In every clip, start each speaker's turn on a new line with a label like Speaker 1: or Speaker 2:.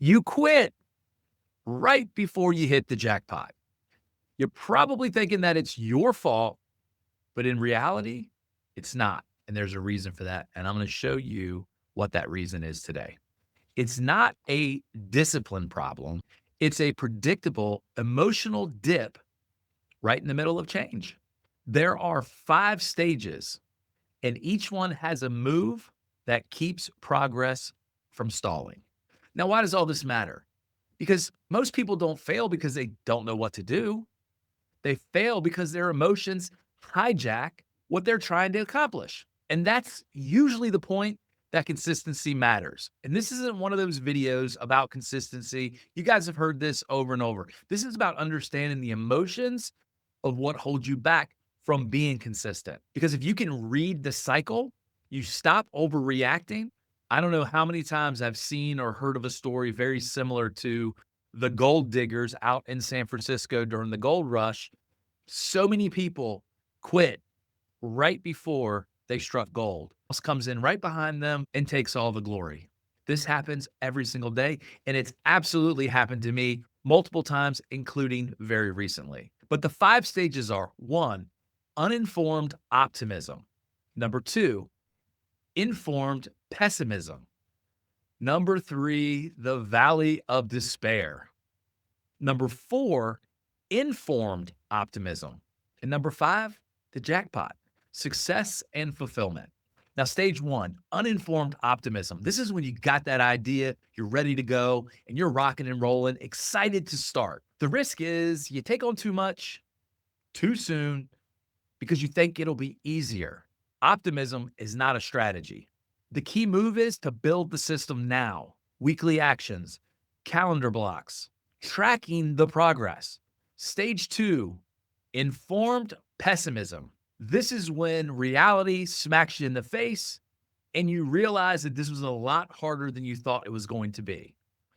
Speaker 1: You quit right before you hit the jackpot. You're probably thinking that it's your fault, but in reality, it's not. And there's a reason for that. And I'm going to show you what that reason is today. It's not a discipline problem, it's a predictable emotional dip right in the middle of change. There are 5 stages, and each one has a move that keeps progress from stalling. Now, why does all this matter? Because most people don't fail because they don't know what to do. They fail because their emotions hijack what they're trying to accomplish. And that's usually the point that consistency matters. And this isn't one of those videos about consistency. You guys have heard this over and over. This is about understanding the emotions of what holds you back from being consistent. Because if you can read the cycle, you stop overreacting. I don't know how many times I've seen or heard of a story very similar to the gold diggers out in San Francisco during the gold rush. So many people quit right before they struck gold. Else comes in right behind them and takes all the glory. This happens every single day, and it's absolutely happened to me multiple times, including very recently. But the 5 stages are: 1, uninformed optimism; number 2, informed pessimism; number 3, the valley of despair; number 4, informed optimism; and number 5, the jackpot, success and fulfillment. Now, stage 1, uninformed optimism. This is when you got that idea, you're ready to go, and you're rocking and rolling, excited to start. The risk is you take on too much too soon because you think it'll be easier. Optimism is not a strategy. The key move is to build the system now: weekly actions, calendar blocks, tracking the progress. Stage 2, informed pessimism. This is when reality smacks you in the face and you realize that this was a lot harder than you thought it was going to be.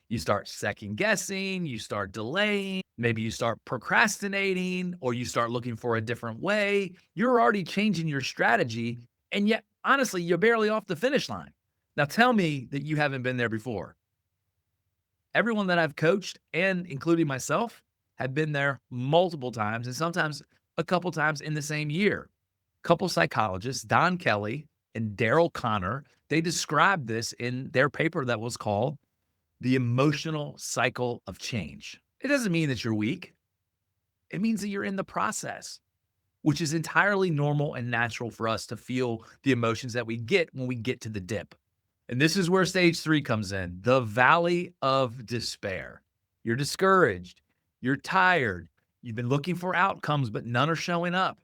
Speaker 1: You start second guessing, you start delaying, maybe you start procrastinating, or you start looking for a different way. You're already changing your strategy, and yet, honestly, you're barely off the finish line. Now, tell me that you haven't been there before. Everyone that I've coached, and including myself, have been there multiple times and sometimes a couple times in the same year. Couple psychologists, Don Kelly and Daryl Connor, they described this in their paper that was called The Emotional Cycle of Change. It doesn't mean that you're weak. It means that you're in the process, which is entirely normal and natural for us to feel the emotions that we get when we get to the dip. And this is where stage 3 comes in, the valley of despair. You're discouraged. You're tired. You've been looking for outcomes, but none are showing up.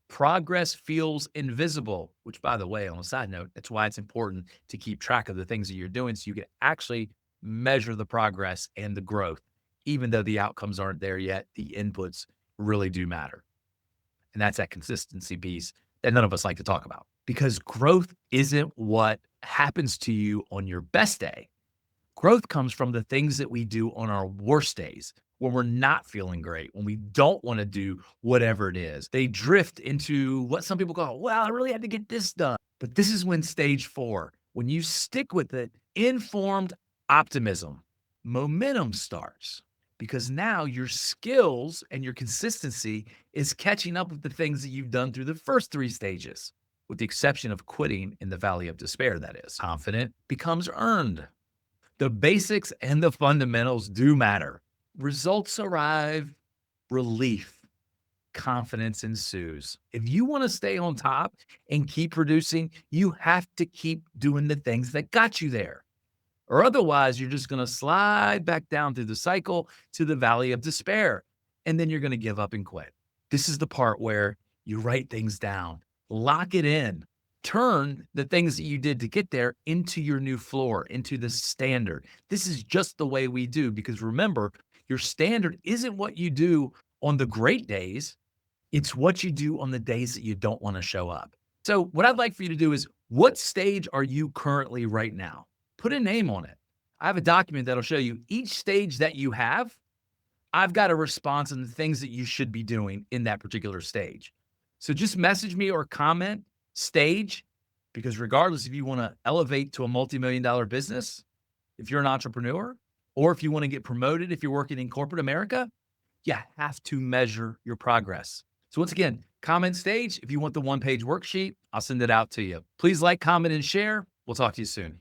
Speaker 1: Progress feels invisible, which, by the way, on a side note, that's why it's important to keep track of the things that you're doing so you can actually measure the progress and the growth. Even though the outcomes aren't there yet, the inputs really do matter. And that's that consistency piece that none of us like to talk about, because growth isn't what happens to you on your best day. Growth comes from the things that we do on our worst days, when we're not feeling great, when we don't want to do whatever it is. They drift into what some people call, well, I really had to get this done. But this is when stage 4, when you stick with it, informed optimism, momentum starts, because now your skills and your consistency is catching up with the things that you've done through the first 3 stages, with the exception of quitting in the valley of despair, that is. Confident becomes earned. The basics and the fundamentals do matter. Results arrive, relief, confidence ensues. If you want to stay on top and keep producing, you have to keep doing the things that got you there. Or otherwise, you're just going to slide back down through the cycle to the valley of despair. And then you're going to give up and quit. This is the part where you write things down, lock it in, turn the things that you did to get there into your new floor, into the standard. This is just the way we do, because remember, your standard isn't what you do on the great days. It's what you do on the days that you don't want to show up. So what I'd like for you to do is, what stage are you currently right now? Put a name on it. I have a document that'll show you each stage that you have. I've got a response on the things that you should be doing in that particular stage. So just message me or comment stage, because regardless if you want to elevate to a multi-million-dollar business, if you're an entrepreneur, Or if you want to get promoted, if you're working in corporate America, you have to measure your progress. So once again, comment stage. If you want the one-page worksheet, I'll send it out to you. Please like, comment, and share. We'll talk to you soon.